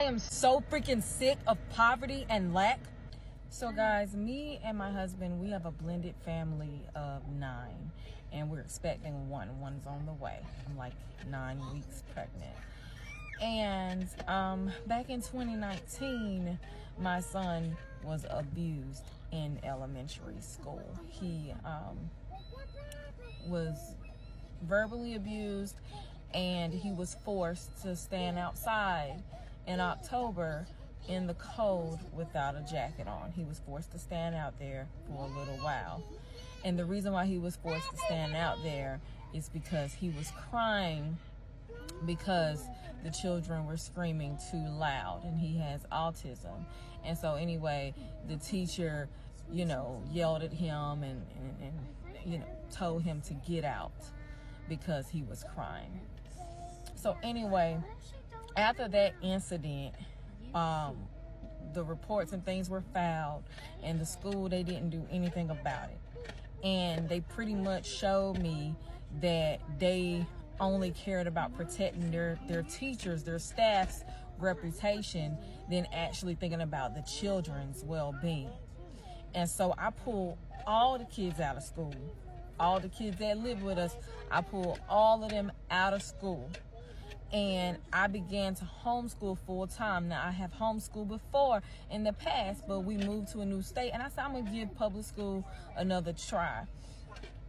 am so freaking sick of poverty and lack. So guys, me and my husband, we have a blended family of 9, and we're expecting one. One's on the way. I'm like 9 weeks pregnant. And back in 2019, my son was abused in elementary school. He was verbally abused, and he was forced to stand outside in October in the cold without a jacket on. He was forced to stand out there for a little while. And the reason why he was forced to stand out there is because he was crying because the children were screaming too loud, and he has autism. And so anyway, the teacher, yelled at him and told him to get out because he was crying. So anyway, after that incident, the reports and things were filed, and the school, they didn't do anything about it. And they pretty much showed me that they only cared about protecting their teachers, their staff's reputation, than actually thinking about the children's well-being. And so I pulled all the kids out of school. All the kids that live with us, I pulled all of them out of school. And I began to homeschool full time. Now, I have homeschooled before in the past, but we moved to a new state, and I said, I'm going to give public school another try.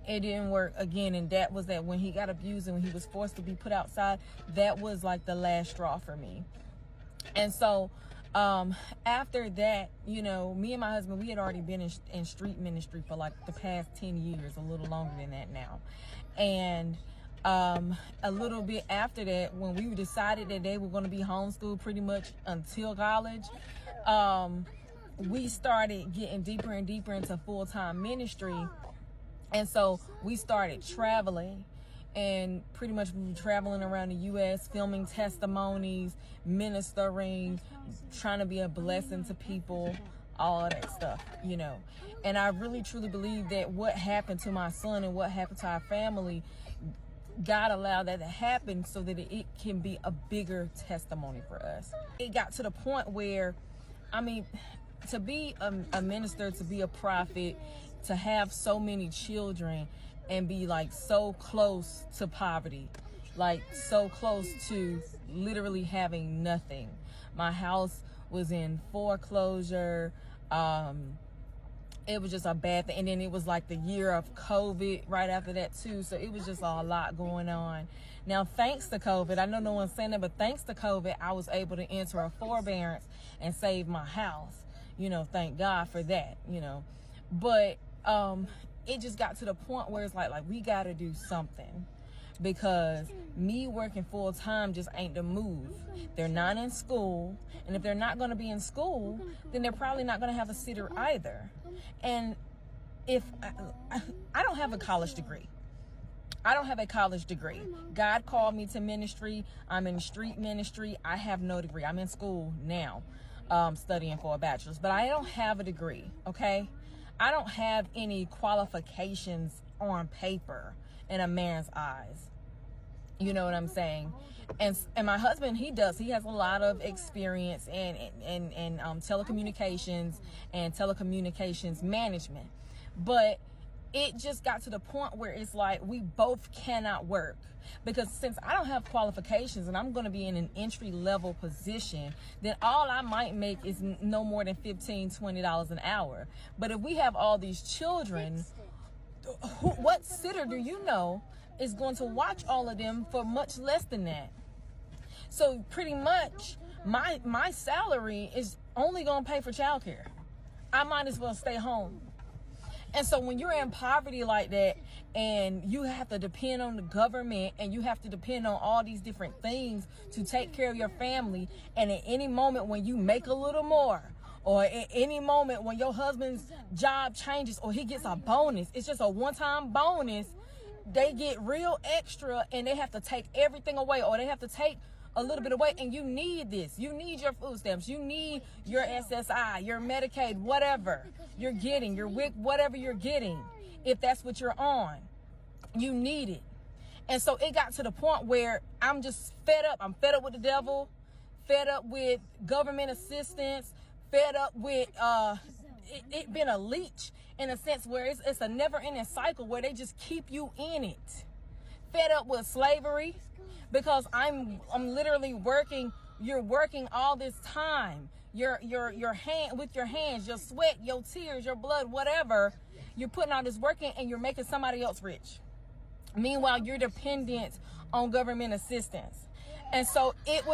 It didn't work again, and that was that when he got abused and when he was forced to be put outside, that was like the last straw for me. And so after that, me and my husband, we had already been in street ministry for like the past 10 years, a little longer than that now. And a little bit after that, when we decided that they were going to be homeschooled pretty much until college, we started getting deeper and deeper into full-time ministry. And so we started traveling, and pretty much we were traveling around the U.S., filming testimonies, ministering, trying to be a blessing to people, all of that stuff, And I really, truly believe that what happened to my son and what happened to our family, God allowed that to happen so that it can be a bigger testimony for us. It got to the point where, to be a minister, to be a prophet, to have so many children and be like so close to poverty, like so close to literally having nothing. My house was in foreclosure. It was just a bad thing. And then it was like the year of COVID right after that too. So it was just a lot going on. Now, thanks to COVID, I know no one's saying that, but thanks to COVID, I was able to enter a forbearance and save my house. Thank God for that, But it just got to the point where it's like we got to do something, because me working full time just ain't the move. They're not in school, and if they're not going to be in school, then they're probably not going to have a sitter either. And if I don't have a college degree. God called me to ministry. I'm in street ministry. I have no degree. I'm in school now, studying for a bachelor's, but I don't have a degree. Okay. I don't have any qualifications on paper in a man's eyes. You know what I'm saying? And my husband, he has a lot of experience in telecommunications and telecommunications management. But it just got to the point where it's like we both cannot work, because since I don't have qualifications and I'm going to be in an entry level position, then all I might make is no more than $15-20 an hour. But if we have all these children, what sitter do you know is going to watch all of them for much less than that? So pretty much my salary is only going to pay for childcare. I might as well stay home. And so when you're in poverty like that, and you have to depend on the government, and you have to depend on all these different things to take care of your family, and at any moment when you make a little more, or at any moment when your husband's job changes or he gets a bonus, it's just a one-time bonus, they get real extra and they have to take everything away, or they have to take a little bit away. And you need this. You need your food stamps. You need your SSI, your Medicaid, whatever you're getting, your WIC, whatever you're getting. If that's what you're on, you need it. And so it got to the point where I'm just fed up. I'm fed up with the devil, fed up with government assistance, fed up with it been a leech in a sense where it's a never-ending cycle where they just keep you in it. Fed up with slavery because I'm literally working. You're working all this time. Your hand with your hands, your sweat, your tears, your blood, whatever. You're putting all this work in and you're making somebody else rich. Meanwhile, you're dependent on government assistance. And so it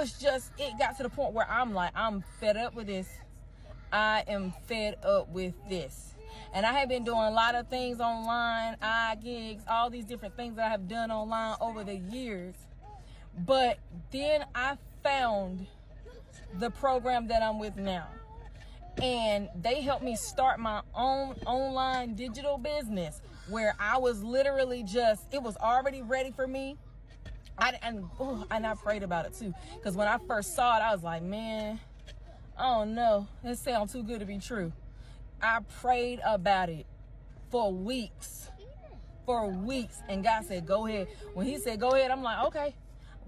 got to the point where I'm like, I'm fed up with this. I am fed up with this. And I have been doing a lot of things online, gigs, all these different things that I have done online over the years. But then I found the program that I'm with now. And they helped me start my own online digital business where I was literally it was already ready for me. And I prayed about it too. Because when I first saw it, I was like, man, I don't know. It sounds too good to be true. I prayed about it for weeks. And God said, go ahead. When he said, go ahead, I'm like, okay.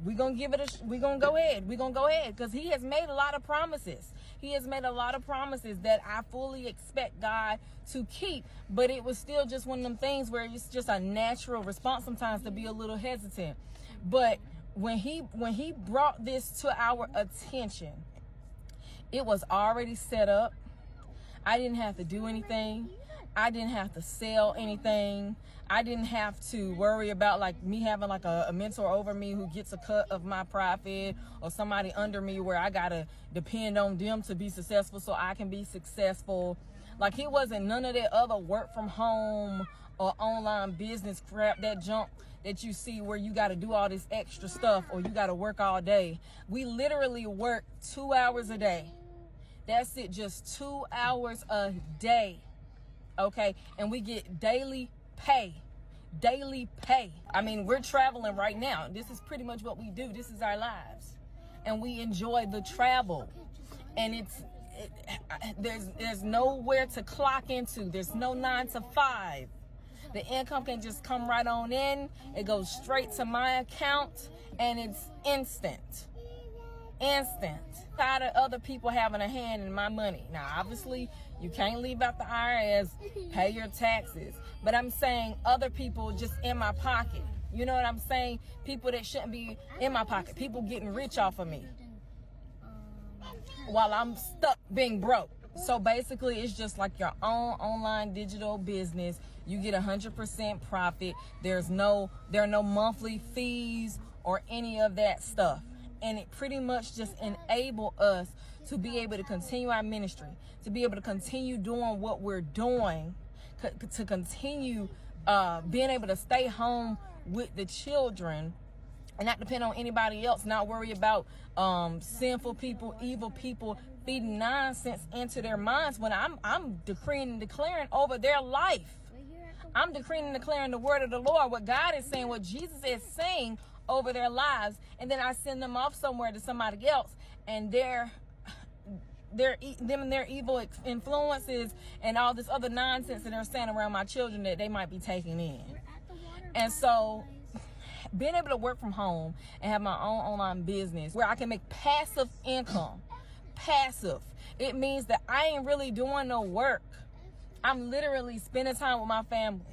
We're going to go ahead. Because he has made a lot of promises. He has made a lot of promises that I fully expect God to keep. But it was still just one of them things where it's just a natural response sometimes to be a little hesitant. But when he brought this to our attention, it was already set up. I didn't have to do anything. I didn't have to sell anything. I didn't have to worry about like me having like a mentor over me who gets a cut of my profit or somebody under me where I got to depend on them to be successful so I can be successful. Like it wasn't none of that other work from home or online business crap, that junk that you see where you got to do all this extra stuff or you got to work all day. We literally work 2 hours a day. That's it, just 2 hours a day. Okay, and we get daily pay. I mean, we're traveling right now. This is pretty much what we do. This is our lives, and we enjoy the travel. And there's nowhere to clock into. There's no 9 to 5. The income can just come right on in. It goes straight to my account, and it's instant. Tired of other people having a hand in my money. Now, obviously, you can't leave out the IRS, pay your taxes. But I'm saying other people just in my pocket. You know what I'm saying? People that shouldn't be in my pocket. People getting rich off of me while I'm stuck being broke. So basically, it's just like your own online digital business. You get 100% profit. There are no monthly fees or any of that stuff. And it pretty much just enable us to be able to continue our ministry, to be able to continue doing what we're doing, to continue being able to stay home with the children and not depend on anybody else, not worry about sinful people, evil people feeding nonsense into their minds when I'm decreeing and declaring over their life. I'm decreeing and declaring the word of the Lord, what God is saying, what Jesus is saying over their lives, and then I send them off somewhere to somebody else, and their evil influences and all this other nonsense that they're saying around my children that they might be taking in. And so being able to work from home and have my own online business where I can make passive income, it means that I ain't really doing no work. I'm literally spending time with my family.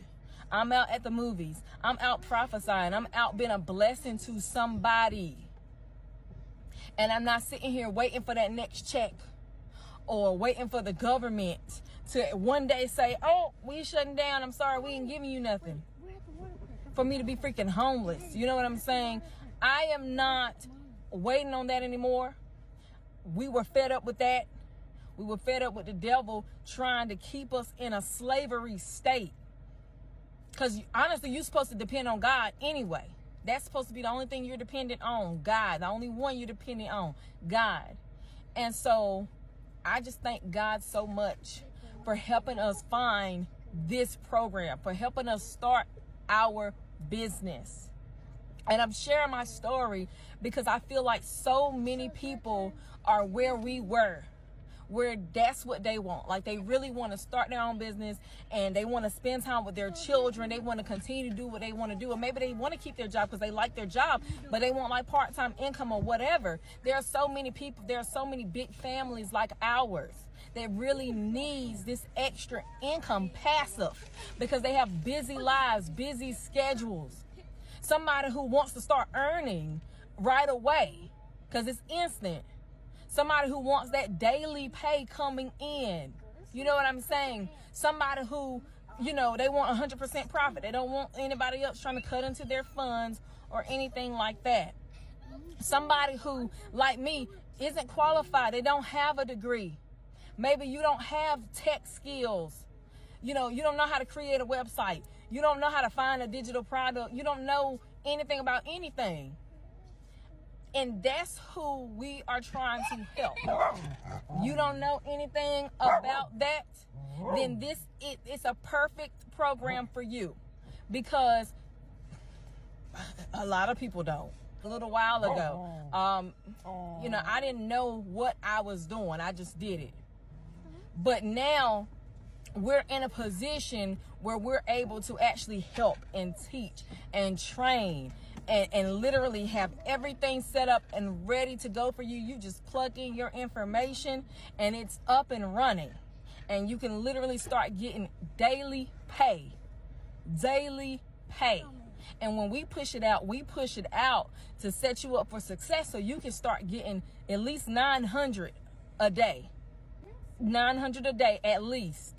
I'm out at the movies. I'm out prophesying. I'm out being a blessing to somebody. And I'm not sitting here waiting for that next check or waiting for the government to one day say, oh, we shutting down. I'm sorry, we ain't giving you nothing. For me to be freaking homeless. You know what I'm saying? I am not waiting on that anymore. We were fed up with that. We were fed up with the devil trying to keep us in a slavery state. Because honestly, you're supposed to depend on God anyway. That's supposed to be the only thing you're dependent on, God. The only one you're dependent on, God. And so I just thank God so much for helping us find this program, for helping us start our business. And I'm sharing my story because I feel like so many people are where we were where that's what they want. Like, they really want to start their own business, and they want to spend time with their children. They want to continue to do what they want to do, and maybe they want to keep their job because they like their job, but they want like part-time income or whatever. There are so many people, there are so many big families like ours that really needs this extra income passive because they have busy lives, busy schedules. Somebody who wants to start earning right away because it's instant. Somebody who wants that daily pay coming in. You know what I'm saying? Somebody who, you know, they want 100% profit. They don't want anybody else trying to cut into their funds or anything like that. Somebody who, like me, isn't qualified. They don't have a degree. Maybe you don't have tech skills. You know, you don't know how to create a website. You don't know how to find a digital product. You don't know anything about anything. And that's who we are trying to help. You don't know anything about that, then it's a perfect program for you, because a lot of people don't. A little while ago, you know, I didn't know what I was doing. I just did it. But now we're in a position where we're able to actually help and teach and train and literally have everything set up and ready to go for you. You just plug in your information and it's up and running. And you can literally start getting daily pay. Daily pay. And when we push it out to set you up for success so you can start getting at least 900 a day. 900 a day at least.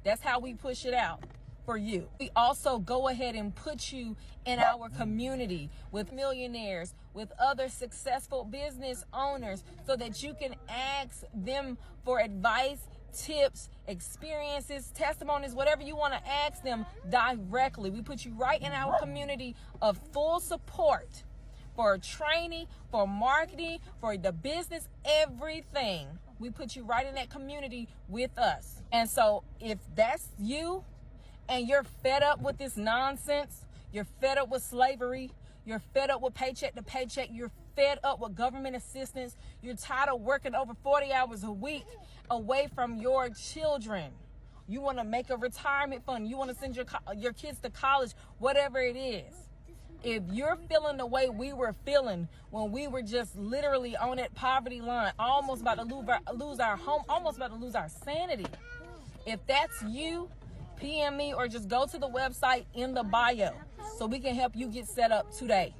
That's how we push it out for you. We also go ahead and put you in our community with millionaires, with other successful business owners, so that you can ask them for advice, tips, experiences, testimonies, whatever you want to ask them directly. We put you right in our community of full support for training, for marketing, for the business, everything. We put you right in that community with us. And so if that's you and you're fed up with this nonsense, you're fed up with slavery, you're fed up with paycheck to paycheck, you're fed up with government assistance, you're tired of working over 40 hours a week away from your children, you want to make a retirement fund, you want to send your kids to college, whatever it is. If you're feeling the way we were feeling when we were just literally on that poverty line, almost about to lose our home, almost about to lose our sanity, if that's you, PM me or just go to the website in the bio so we can help you get set up today.